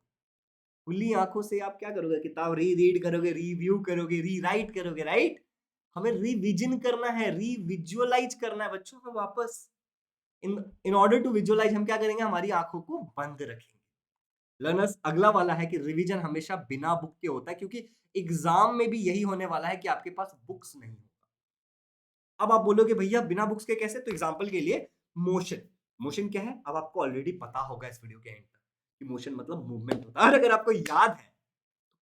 खुली आंखों से आप क्या करोगे? किताब रीड करोगे, रिव्यू करोगे, रीराइट करोगे, राइट? हमें रिविजन करना है, रिविजुअलाइज करना है बच्चों में वापस। इन इन ऑर्डर टू विजुअलाइज हम क्या करेंगे? हमारी आंखों को बंद रखेंगे। लर्नर्स, अगला वाला है कि रिवीजन हमेशा बिना बुक के होता है, क्योंकि एग्जाम में भी यही होने वाला है कि आपके पास बुक्स नहीं होगा। अब आप बोलोगे भैया बिना बुक्स के कैसे? तो एग्जांपल के लिए मोशन। मोशन क्या है? अब आपको ऑलरेडी पता होगा इस वीडियो के एंड तक कि मोशन मतलब मूवमेंट होता है। और अगर आपको याद है,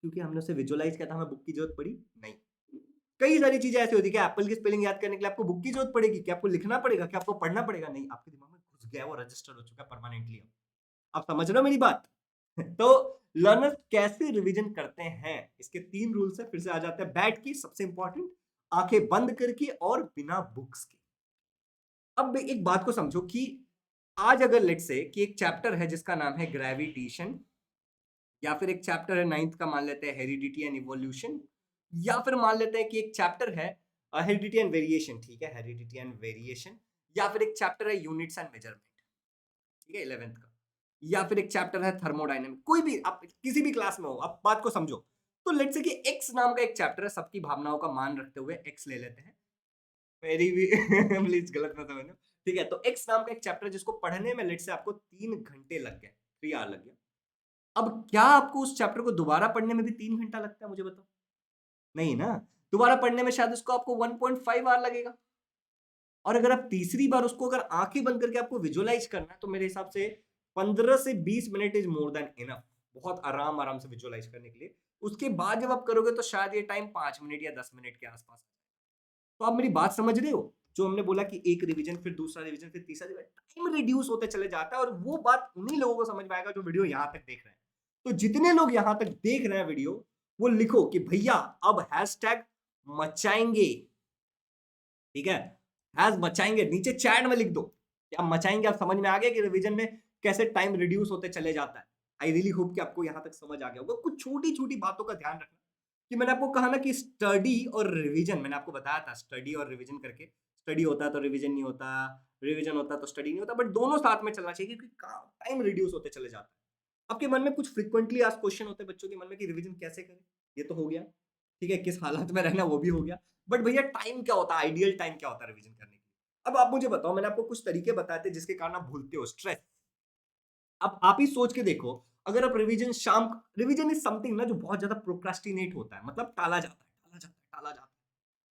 क्योंकि हमने उसे विजुअलाइज किया था, हमें बुक की जरूरत पड़ी नहीं। कई सारी चीजें ऐसी होती है कि एप्पल की स्पेलिंग याद करने के लिए आपको बुक की जरूरत पड़ेगी? क्या आपको लिखना पड़ेगा? क्या आपको पढ़ना पड़ेगा? नहीं, आपके दिमाग में घुस गया, वो रजिस्टर हो चुका है परमानेंटली। आप समझ रहे हो मेरी बात? तो लर्नर्स कैसे रिवीजन करते हैं, इसके 3 रूल्स है। फिर से आ जाते हैं, बैठ के, सबसे इंपॉर्टेंट, आंखें बंद करके और बिना बुक्स के। अब एक बात को समझो कि आज अगर लेट से कि एक चैप्टर है जिसका नाम है ग्रेविटेशन, या फिर एक चैप्टर है 9th का, मान लेते हैं हेरिडिटी एंड इवोल्यूशन, या फिर मान लेते हैं कि एक चैप्टर है हेरिडिटी एंड वेरिएशन। ठीक है, हेरिडिटी एंड वेरिएशन। या फिर एक चैप्टर है यूनिट्स एंड मेजरमेंट, ठीक है, 11th का। या फिर एक चैप्टर है थर्मोडायनेमिक। कोई भी, आप किसी भी क्लास में हो, आप बात को समझो। तो लेट्स से कि एक्स नाम का एक चैप्टर है, सबकी भावनाओं का मान रखते हुए एक्स ले लेते हैं, मेरी भी प्लीज गलत मत समझना। ठीक है, तो एक्स नाम का एक चैप्टर जिसको पढ़ने में लेट्स से आपको 3 घंटे लग गए, 3 आवर लग गया। अब क्या आपको उस चैप्टर को दोबारा पढ़ने में भी 3 घंटा लगता है? मुझे बताओ। नहीं ना, दोबारा पढ़ने में शायद उसको आपको 1.5 आवर लगेगा। और अगर आप तीसरी बार उसको अगर आंखें बंद करके आपको विजुअलाइज करना है, तो मेरे हिसाब से 15 से 20 minute is more than enough, बहुत आराम आराम से विजुअलाइज करने के लिए। उसके बाद जब आप करोगे तो शायद ये टाइम 5 मिनट या 10 मिनट के आसपास। तो आप मेरी बात समझ रहे हो? जो हमने बोला कि एक रिवीजन, फिर दूसरा रिवीजन, फिर तीसरा रिवीजन, टाइम रिड्यूस होते चले जाता है। और वो बात उन्हीं लोगों को समझ में आएगा जो वीडियो यहाँ तक देख रहे हैं। तो जितने लोग यहाँ तक देख रहे हैं वीडियो, वो लिखो कि भैया अब हैशटैग मचाएंगे। ठीक है, हैज मचाएंगे, नीचे चैट में लिख दो कि आप मचाएंगे। आप समझ में आ गया कि रिवीजन में कैसे टाइम रिड्यूस होते चले जाता है। आई रियली होप कि आपको यहाँ तक समझ आ गया होगा। कुछ छोटी छोटी बातों का ध्यान रखना, कि मैंने आपको कहा ना कि स्टडी और रिवीजन, मैंने आपको बताया था स्टडी और रिवीजन करके। स्टडी होता तो रिवीजन नहीं होता, रिवीजन होता तो स्टडी नहीं होता, बट दोनों साथ में चलना चाहिए, क्योंकि टाइम रिड्यूस होते चले जाता है। आपके मन में कुछ फ्रिक्वेंटली आस्क्ड क्वेश्चन होते हैं बच्चों के मन में कि रिवीजन कैसे करें, ये तो हो गया। ठीक है, किस हालत में रहना, वो भी हो गया। बट भैया टाइम क्या होता है, आइडियल टाइम क्या होता है रिवीजन करने के लिए? अब आप मुझे बताओ, मैंने आपको कुछ तरीके बताए थे जिसके कारण आप भूलते हो, स्ट्रेस। अब आप ही सोच के देखो, अगर आप रिवीजन रिवीजन इज समथिंग ना जो बहुत ज्यादा प्रोक्रास्टिनेट होता है, मतलब टाला जाता है, टाला जाता है, टाला जाता है,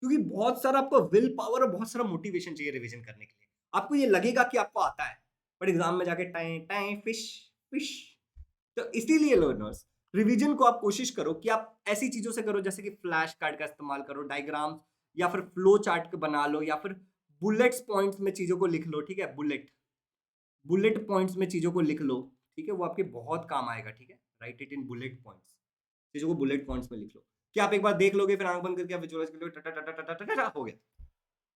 क्योंकि बहुत सारा आपको विल पावर और बहुत सारा मोटिवेशन चाहिए रिवीजन करने के लिए। आपको ये लगेगा कि आपको आता है, बट एग्जाम में जाके टाइम टाइम फिश फिश। तो इसीलिए लर्नर्स, रिवीजन को आप कोशिश करो कि आप ऐसी चीजों से करो, जैसे कि फ्लैश कार्ड का इस्तेमाल करो, डायग्राम्स या फिर फ्लो चार्ट बना लो, या फिर बुलेट्स पॉइंट्स में चीजों को लिख लो। ठीक है, बुलेट बुलेट पॉइंट्स में चीजों को लिख लो। ठीक है, वो आपके बहुत काम आएगा। ठीक है, right it in bullet points, चीजों को बुलेट पॉइंट्स में लिख लो, कि आप एक बार देख लोगे, फिर आंख बंद करके आप विजुअलाइज कर लोगे, टटा टटा टटा टटा हो गया।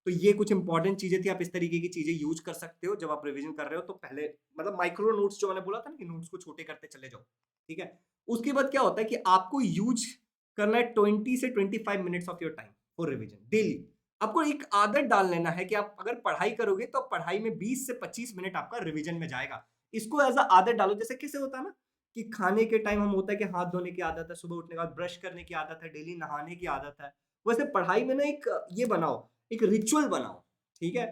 तो ये कुछ इंपॉर्टेंट चीजें थी, आप इस तरीके की चीजें यूज कर सकते हो जब आप रिवीजन कर रहे हो। तो पहले मतलब माइक्रो नोट्स, जो मैंने बोला था ना कि नोट्स को छोटे करते चले जाओ। ठीक है, उसके बाद क्या होता है कि आपको यूज करना है 20 से 25 minutes of your time for revision daily. आपको एक आदत डाल लेना है कि आप अगर पढ़ाई करोगे तो पढ़ाई में 20 से 25 मिनट आपका रिवीजन में जाएगा। इसको एज अ आदत डालो। जैसे कैसे होता है ना कि खाने के टाइम हम होता है कि हाथ धोने की आदत है, सुबह उठने के बाद ब्रश करने की आदत है, डेली नहाने की आदत है। वैसे पढ़ाई में ना एक ये बनाओ, एक रिचुअल बनाओ। ठीक है,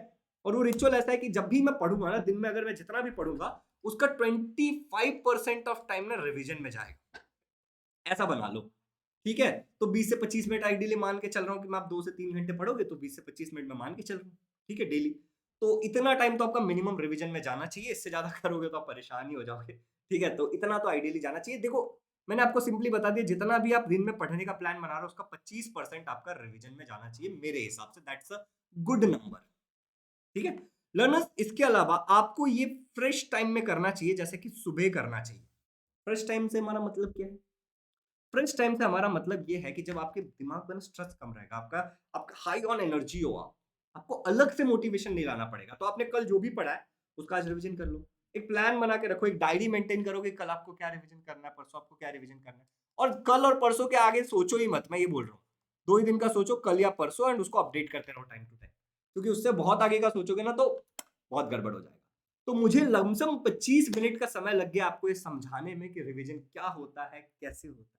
और वो रिचुअल ऐसा है कि जब भी मैं पढ़ूंगा ना, दिन में अगर मैं जितना भी पढ़ूंगा, उसका 25% ऑफ टाइम ना रिवीजन में जाएगा। ऐसा बना लो। ठीक है, तो 20 से 25 मिनट आइडियली मान के चल रहा हूं कि मैं आप 2 से 3 घंटे पढ़ोगे, तो 20 से 25 मिनट में मान के चल रहा हूं। ठीक है, डेली। तो इतना टाइम तो आपका मिनिमम रिवीजन में जाना चाहिए, इससे ज्यादा करोगे तो आप परेशान ही हो जाओगे। ठीक है, तो इतना तो आइडियली जाना चाहिए। देखो, मैंने आपको सिंपली बता दिया, जितना भी आप दिन में पढ़ने का प्लान बना रहे हो उसका 25% आपका रिवीजन में जाना चाहिए मेरे हिसाब से। That's a good number. ठीक है लर्नर्स, इसके अलावा आपको ये फ्रेश टाइम में करना चाहिए, जैसे कि सुबह करना चाहिए। फ्रेश टाइम से हमारा मतलब क्या है? फ्रेश टाइम से हमारा मतलब ये है कि जब आपके दिमाग में स्ट्रेस कम रहेगा, आपका आपका हाई ऑन एनर्जी हो, आपको अलग से मोटिवेशन नहीं लाना पड़ेगा। तो आपने कल जो भी पढ़ा है उसका आज रिवीजन कर लो। एक प्लान बना के रखो, एक डायरी मेंटेन करो कि कल आपको क्या रिवीजन करना है, परसों आपको क्या रिवीजन करना है। और कल और परसों के आगे सोचो ही मत, मैं ये बोल रहा हूँ। 2 ही दिन का सोचो, कल या परसों, एंड उसको अपडेट करते रहो टाइम टू टाइम। क्योंकि उससे बहुत आगे का सोचोगे ना तो बहुत गड़बड़ हो जाएगा। तो मुझे लमसम 25 मिनट का समय लग गया आपको ये समझाने में कि रिवीजन क्या होता है, कैसे होता है।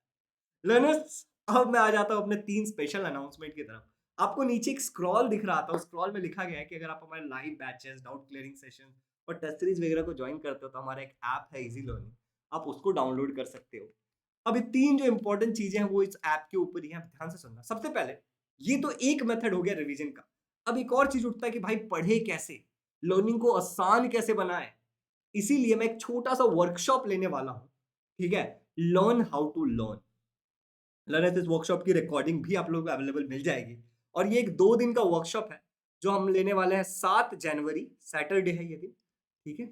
लर्नर्स, अब मैं आ जाता हूं अपने 3 स्पेशल अनाउंसमेंट की तरफ। आपको नीचे एक स्क्रॉल दिख रहा था, उस स्क्रॉल में लिखा गया है कि अगर आप हमारे live batches, doubt clearing session और टेस्ट सीरीज वगैरह को ज्वाइन करते हो तो हमारा एक ऐप है इजी लर्निंग, आप उसको डाउनलोड कर सकते हो। अब ये 3 जो इंपॉर्टेंट चीजें हैं वो इस ऐप के ऊपर ही हैं, ध्यान से सुनना। सबसे पहले, ये तो एक मेथड हो गया रिवीजन का। अब एक और चीज उठता है कि भाई पढ़े कैसे, लर्निंग को आसान कैसे बनाए। इसीलिए मैं एक छोटा सा वर्कशॉप लेने वाला हूं। ठीक है, learn how to learn. Learners, इस वर्कशॉप की रिकॉर्डिंग भी आप लोगों को अवेलेबल मिल जाएगी। और ये एक 2 दिन का वर्कशॉप है जो हम लेने वाले हैं। 7 जनवरी सैटरडे है ये दिन। ठीक है,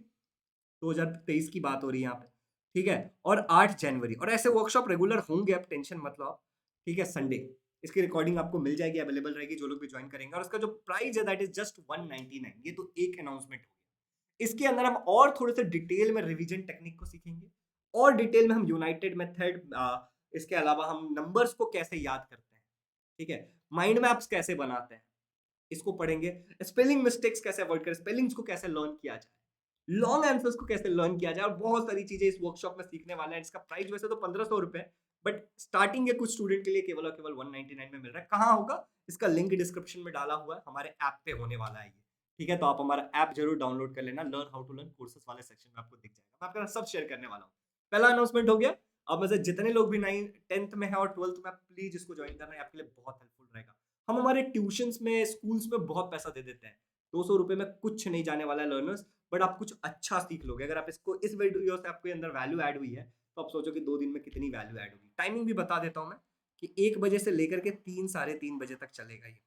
2023 की बात हो रही है यहाँ पे। ठीक है, और 8 जनवरी, और ऐसे वर्कशॉप रेगुलर होंगे, आप टेंशन मत लो आप। ठीक है, संडे इसकी रिकॉर्डिंग आपको मिल जाएगी, अवेलेबल रहेगी जो लोग भी ज्वाइन करेंगे। और इसका जो प्राइस है दैट इज जस्ट 199। ये तो एक अनाउंसमेंट हो गया। इसके अंदर हम और थोड़े से डिटेल में रिवीजन टेक्निक को सीखेंगे, और डिटेल में हम यूनाइटेड मेथड, इसके अलावा हम नंबर्स को कैसे याद करते हैं। ठीक है, माइंड मैप्स कैसे बनाते हैं, इसको पढ़ेंगे। स्पेलिंग मिस्टेक्स कैसे अवॉइड करें, स्पेलिंग्स को कैसे लर्न किया जाए, लॉन्ग आंसर्स को कैसे लर्न किया जाए, और बहुत सारी चीजें इस वर्कशॉप में सीखने वाले हैं। इसका प्राइस वैसे तो 1500 रुपए, बट स्टार्टिंग के कुछ स्टूडेंट के लिए केवल और केवल 199 में मिल रहा है। कहाँ होगा, इसका लिंक डिस्क्रिप्शन में डाला हुआ है, हमारे ऐप पे होने वाला है ये। ठीक है, तो आप हमारा ऐप जरूर डाउनलोड कर लेना। Learn how to learn courses वाले सेक्शन में आपको दिख जाएगा। मैं आपके साथ सब शेयर करने वाला हूँ। पहला अनाउंसमेंट हो गया। अब में से जितने लोग भी 9th 10th में है और 12th में, प्लीज इसको ज्वाइन करना है, आपके लिए बहुत हेल्पफुल रहेगा। हम हमारे ट्यूशंस में, स्कूल्स में बहुत पैसा दे देते हैं। 200 रुपए में कुछ नहीं जाने वाला है लर्नर्स, बट आप कुछ अच्छा सीख लोगे। अगर आप इसको, इस वीडियो से आपके अंदर वैल्यू ऐड हुई है, तो आप सोचो कि 2 दिन में कितनी वैल्यू ऐड होगी। टाइमिंग भी बता देता हूं मैं कि 1 बजे से लेकर के 3 साढ़े 3 बजे तक चलेगा ये।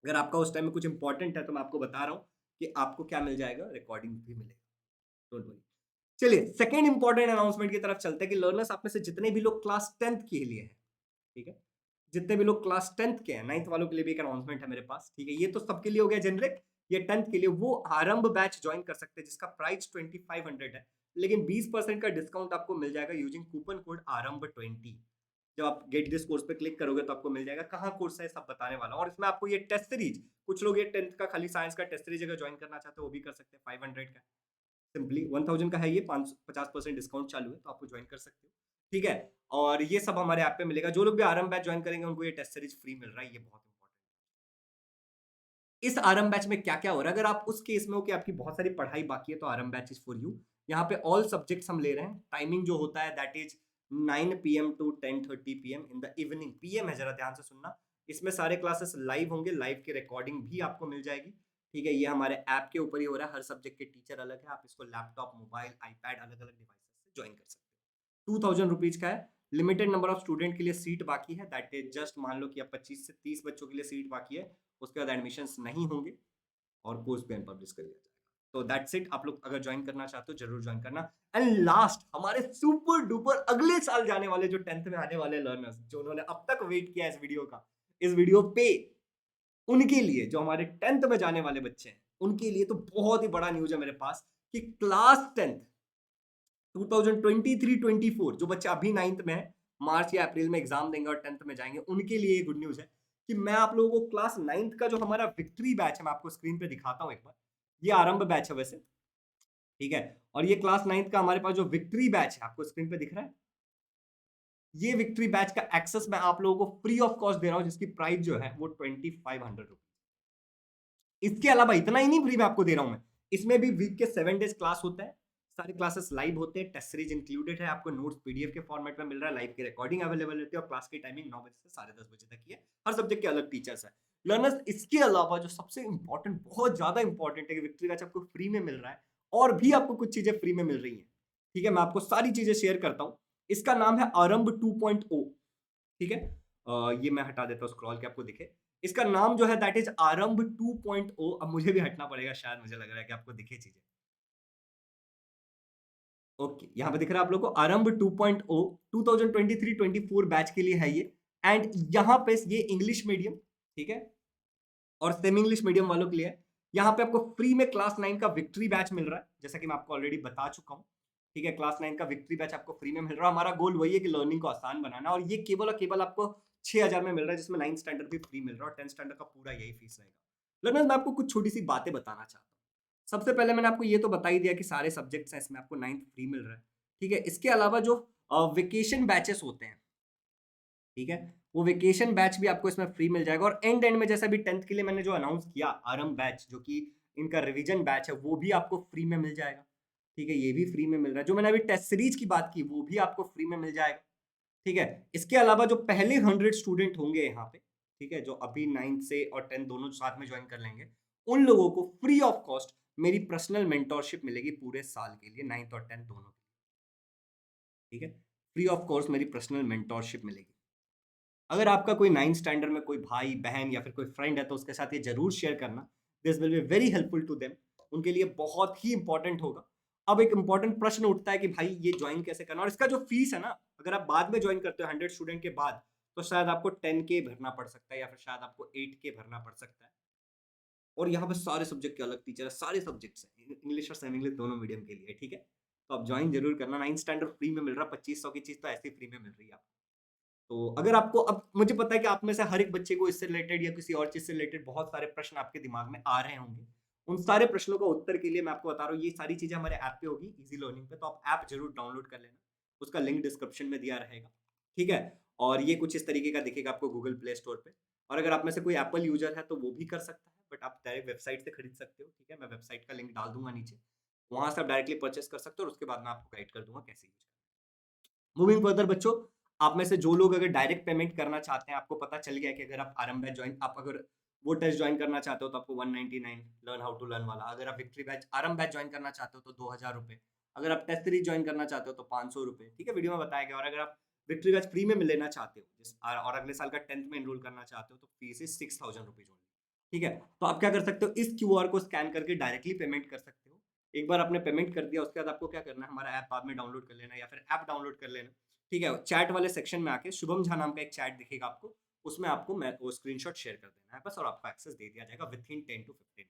अगर आपका उस टाइम में कुछ इंपॉर्टेंट है तो मैं आपको बता रहा हूँ कि आपको क्या मिल जाएगा, रिकॉर्डिंग भी मिलेगा। Don't worry. चलिए सेकंड इंपॉर्टेंट अनाउंसमेंट की तरफ चलते हैं कि लर्नर्स, आप में से जितने भी लोग क्लास 10th के लिए हैं, ठीक है, जितने भी लोग क्लास 10th के हैं, 9th वालों के लिए भी एक अनाउंसमेंट है मेरे पास। ठीक है, ये तो सबके लिए हो गया जेनरिक। ये 10th के लिए वो आरंभ बैच ज्वाइन कर सकते हैं जिसका प्राइस 2500 है, लेकिन 20% का डिस्काउंट आपको मिल जाएगा यूजिंग कूपन कोड आरंभ20। जब आप गेट दिस कोर्स पे क्लिक करोगे तो आपको मिल जाएगा। कहाँ कोर्स है सब बताने वाला हूँ। और इसमें आपको ये टेस्ट सीरीज, कुछ लोग ये 10th का खाली साइंस का टेस्ट सीरीज अगर ज्वाइन करना चाहते हो वो भी कर सकते हैं। 500 का, सिंपली 1000 का है ये, 50% डिस्काउंट चालू है तो आपको ज्वाइन कर सकते हो। ठीक है, और ये सब हमारे ऐप पे मिलेगा। जो लोग भी आरंभ बैच ज्वाइन करेंगे उनको ये टेस्ट सीरीज फ्री मिल रहा है, ये बहुत इंपॉर्टेंट। इस आरंभ बैच में क्या क्या हो रहा है, अगर आप उस केस में हो कि आपकी बहुत सारी पढ़ाई बाकी है, तो आरंभ बैच इज फॉर यू। यहाँ पे ऑल सब्जेक्ट्स हम ले रहे हैं। टाइमिंग जो होता है that is 9 PM to 10:30 PM in the evening. PM है, जरा ध्यान से सुनना। इसमें सारे क्लासेस लाइव होंगे, लाइव की रिकॉर्डिंग भी आपको मिल जाएगी। ठीक है, ये हमारे ऐप के ऊपर ही हो रहा है। हर सब्जेक्ट के टीचर अलग है, आप इसको लैपटॉप, मोबाइल, आईपैड, अलग अलग डिवाइसेस से ज्वाइन कर सकते हो। 2000 रुपीज का है। लिमिटेड नंबर ऑफ स्टूडेंट के लिए सीट बाकी है, दैट इज जस्ट मान लो कि अब 25 से 30 बच्चों के लिए सीट बाकी है। उसके बाद एडमिशंस नहीं होंगे और कोर्स पे पब्लिश कर दिया जाएगा। तो दैट्स इट। आप लोग अगर ज्वाइन करना चाहते हो जरूर ज्वाइन करना। एंड लास्ट, हमारे सुपर डुपर अगले साल जाने वाले जो 10th में आने वाले लर्नर्स, जो उन्होंने अब तक वेट किया इस वीडियो का, इस वीडियो पे, उनके लिए, जो हमारे 10th में जाने वाले बच्चे हैं, उनके लिए तो बहुत ही बड़ा न्यूज है मेरे पास कि क्लास 10th 2023-24 जो बच्चे अभी 9th में है, मार्च या अप्रैल में एग्जाम देंगे और 10th में जाएंगे, उनके लिए गुड न्यूज है कि मैं आप लोगों को क्लास 9th का जो हमारा विक्ट्री बैच है, मैं आपको स्क्रीन पे दिखाता हूं एक बार। ये आरंभ बैच है वैसे, ठीक है, और ये क्लास 9th का हमारे पास जो विक्ट्री बैच है, आपको स्क्रीन पे दिख रहा है। ये विक्ट्री बैच का एक्सेस मैं आप लोगों को फ्री ऑफ कॉस्ट दे रहा हूं, जिसकी प्राइस जो है वो 2500 रुपीज। इसके अलावा इतना ही नहीं फ्री में आपको दे रहा हूं मैं, इसमें भी वीक के 7 डेज क्लास होता है। सारे क्लासेस लाइव होते हैं, टेस्ट सीरीज इंक्लूडेड है, आपको नोट्स पीडीएफ के फॉर्मेट में मिल रहा है, लाइव की रिकॉर्डिंग अवेलेबल रहती है, और क्लास की टाइमिंग 9 बजे से 10:30 बजे तक की है। हर सब्जेक्ट के अलग टीचर्स है। लर्नर्स इसके अलावा जो सबसे इंपॉर्टेंट, बहुत ज्यादा इंपॉर्टेंट है कि विक्ट्री बैच आपको फ्री में मिल रहा है और भी आपको कुछ चीजें फ्री में मिल रही हैं। ठीक है, मैं आपको सारी चीजें शेयर करता हूं। इसका नाम है आरंभ 2.0। ठीक है, ये मैं हटा देता हूँ स्क्रॉल के आपको दिखे। इसका नाम जो है दैट इज आरंभ 2.0। अब मुझे भी हटना पड़ेगा शायद, मुझे लग रहा है कि आपको दिखे चीजें। ओके, यहाँ पे दिख रहा है आप लोगों को आरंभ 2.0 2023-24 बैच के लिए है ये। एंड यहाँ पे ये इंग्लिश मीडियम, ठीक है, और सेमी इंग्लिश मीडियम वालों के लिए है। यहाँ पे आपको फ्री में क्लास 9 का विक्ट्री बैच मिल रहा है, जैसा कि मैं आपको ऑलरेडी बता चुका हूँ। ठीक है, क्लास 9 का विक्ट्री बैच आपको फ्री में मिल रहा है। हमारा गोल वही है कि लर्निंग को आसान बनाना, और ये केवल और केवल आपको 6000 में मिल रहा है, जिसमें 9th स्टैंडर्ड भी फ्री मिल रहा है और 10th स्टैंडर्ड का पूरा यही फीस रहेगा। लर्नर्स, मैं आपको कुछ छोटी सी बातें बताना चाहता हूँ। सबसे पहले मैंने आपको ये तो बता ही दिया कि सारे सब्जेक्ट्स हैं इसमें, आपको 9th फ्री मिल रहा है। ठीक है, इसके अलावा जो वेकेशन बैचेस होते हैं, ठीक है, वो वेकेशन बैच भी आपको इसमें फ्री मिल जाएगा। और एंड में जैसा भी 10th के लिए मैंने जो अनाउंस किया आरंभ बैच, जो कि इनका रिवीजन बैच है, वो भी आपको फ्री में मिल जाएगा। ठीक है, ये भी फ्री में मिल रहा है। जो मैंने अभी टेस्ट सीरीज की बात की वो भी आपको फ्री में मिल जाएगा। ठीक है, इसके अलावा जो पहले 100 स्टूडेंट होंगे यहाँ पे, ठीक है, जो अभी 9th से और 10th दोनों साथ में ज्वाइन कर लेंगे, उन लोगों को फ्री ऑफ कॉस्ट मेरी पर्सनल मेंटोरशिप मिलेगी पूरे साल के लिए, 9th और 10th दोनों। ठीक है, फ्री ऑफ कॉस्ट मेरी पर्सनल मेंटोरशिप मिलेगी। अगर आपका कोई 9th स्टैंडर्ड में कोई भाई बहन या फिर कोई फ्रेंड है तो उसके साथ ये जरूर शेयर करना। This will be very helpful to them, उनके लिए बहुत ही इंपॉर्टेंट होगा। अब एक इंपॉर्टेंट प्रश्न उठता है कि भाई ये ज्वाइन कैसे करना, और इसका जो फीस है ना, अगर आप बाद में ज्वाइन करते हो 100 स्टूडेंट के बाद, तो शायद आपको 10K भरना पड़ सकता है या फिर शायद आपको 8K भरना पड़ सकता है। और यहाँ पे सारे सब्जेक्ट के अलग टीचर है, सारे सब्जेक्ट्स हैं, इंग्लिश और सेमी इंग्लिश दोनों मीडियम के लिए। ठीक है, तो आप ज्वाइन जरूर करना। 9th स्टैंडर्ड फ्री में मिल रहा है, 2500 की चीज तो ऐसे फ्री में मिल रही है आपको। तो अगर आपको, अब मुझे पता है कि आप में से हर एक बच्चे को इससे रिलेटेड या किसी और चीज से रिलेटेड बहुत सारे प्रश्न आपके दिमाग में आ रहे होंगे। उन सारे प्रश्नों का उत्तर के लिए मैं आपको बता रहा हूँ, ये सारी चीजें हमारे ऐप पे होगी, इजी लर्निंग पे। तो आप ऐप जरूर डाउनलोड कर लेना, उसका लिंक डिस्क्रिप्शन में दिया रहेगा। ठीक है, और ये कुछ इस तरीके का दिखेगा आपको गूगल प्ले स्टोर पे। और अगर आप में से कोई एप्पल यूजर है तो वो भी कर सकता है, बट आप डायरेक्ट वेबसाइट से खरीद सकते हो। ठीक है, मैं वेबसाइट का लिंक डाल दूंगा नीचे, वहां से आप डायरेक्टली परचेस कर सकते हो, और उसके बाद मैं आपको गाइड कर दूंगा कैसे यूज। मूविंग फर्दर बच्चों, आप में से जो लोग अगर डायरेक्ट पेमेंट करना चाहते हैं, आपको पता चल गया कि अगर आप आरंभ बैच ज्वाइन, आप अगर वो टेस्ट ज्वाइन करना चाहते हो तो आपको 199 लर्न हाउ टू लर्न वाला। अगर आप विक्ट्री बैच आरंभ बैच ज्वाइन करना चाहते हो तो 2000 रुपए। अगर आप टेस्ट सीरीज ज्वाइन करना चाहते हो तो 500 रुपए। ठीक है, वीडियो में बताया गया। और अगर आप विक्ट्री बैच फ्री में लेना चाहते हो और अगले साल का 10th में एनरोल करना चाहते हो तो फीस इज 6000 रुपीज ओनली। ठीक है, तो आप क्या कर सकते हो, इस क्यूआर को स्कैन करके डायरेक्टली पेमेंट कर सकते हो। एक बार आपने पेमेंट कर दिया, उसके बाद आपको क्या करना है, हमारा ऐप बाद में डाउनलोड कर लेना, या फिर ऐप डाउनलोड कर लेना। ठीक है, चैट वाले सेक्शन में आके शुभम झा नाम का एक चैट दिखेगा आपको, उसमें आपको मैं वो स्क्रीनशॉट शेयर कर देना है बस, और आपको एक्सेस दे दिया जाएगा with in 10 to 15 minute.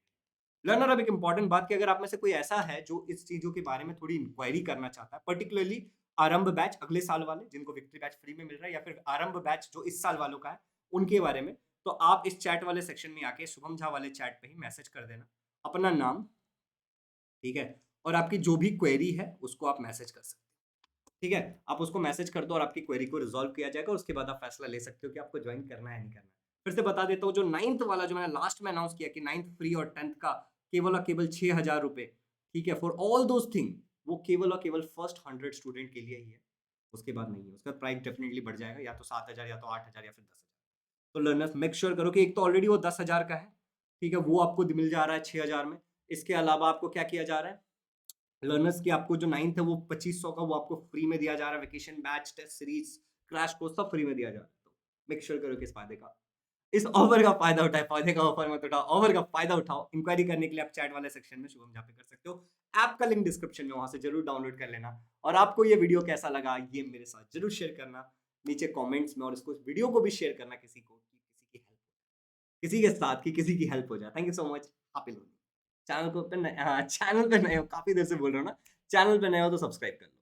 Learner, अब एक इंपॉर्टेंट बात कि अगर आप में से कोई ऐसा है जो इस चीजों के बारे में थोड़ी इंक्वायरी करना चाहता है, पर्टिकुलरली आरंभ बैच अगले साल वाले जिनको विक्ट्री बैच फ्री में मिल रहा है, या फिर आरंभ बैच जो इस साल वालों का है उनके बारे में, तो आप इस चैट वाले सेक्शन में आके शुभम झा वाले चैट पे ही मैसेज कर देना अपना नाम। ठीक है, और आपकी जो भी क्वेरी है उसको आप मैसेज कर सकते हो। ठीक है, आप उसको मैसेज कर दो और आपकी क्वेरी को रिजॉल्व किया जाएगा, उसके बाद आप फैसला ले सकते हो कि आपको ज्वाइन करना है नहीं करना है। फिर से बता देता हूँ, जो 9th वाला जो मैंने लास्ट में अनाउंस किया कि 9th फ्री और 10th का केवल और केवल 6000 रुपए, ठीक है, फॉर ऑल दोज थिंग, वो केवल और केवल फर्स्ट 100 स्टूडेंट के लिए ही है, उसके बाद नहीं है। उसका प्राइस डेफिनेटली बढ़ जाएगा, या तो 7000 या तो 8000 या फिर 10,000। तो लर्नर्स, मेक श्योर करो कि एक तो ऑलरेडी वो 10,000 का है, ठीक है, वो आपको मिल जा रहा है 6000 में। इसके अलावा आपको क्या किया जा रहा है, लर्नर्स की आपको जो 9th है वो 2500 का, वो आपको फ्री में दिया जा रहा है। Vacation batch, test series, crash course सब फ्री में दिया जा रहा है। तो मेक श्योर करो कि इस ऑफर का फायदा उठाए, फायदे का ऑफर मत उठाओ, ऑफर का फायदा उठाओ। इंक्वायरी करने के लिए आप चैट वाले सेक्शन में शुभम झा पे कर सकते हो। ऐप का लिंक डिस्क्रिप्शन में, वहां से जरूर डाउनलोड कर लेना। और आपको ये वीडियो कैसा लगा ये मेरे साथ जरूर शेयर करना नीचे कमेंट्स में, और इसको वीडियो को भी शेयर करना किसी को, कि किसी के साथ कि किसी की हेल्प हो जाए। Thank you so much, happy learning. Channel पे नए, हाँ चैनल पे नए हो, काफी देर से बोल रहा हूँ ना, चैनल पे नए हो तो सब्सक्राइब कर लो।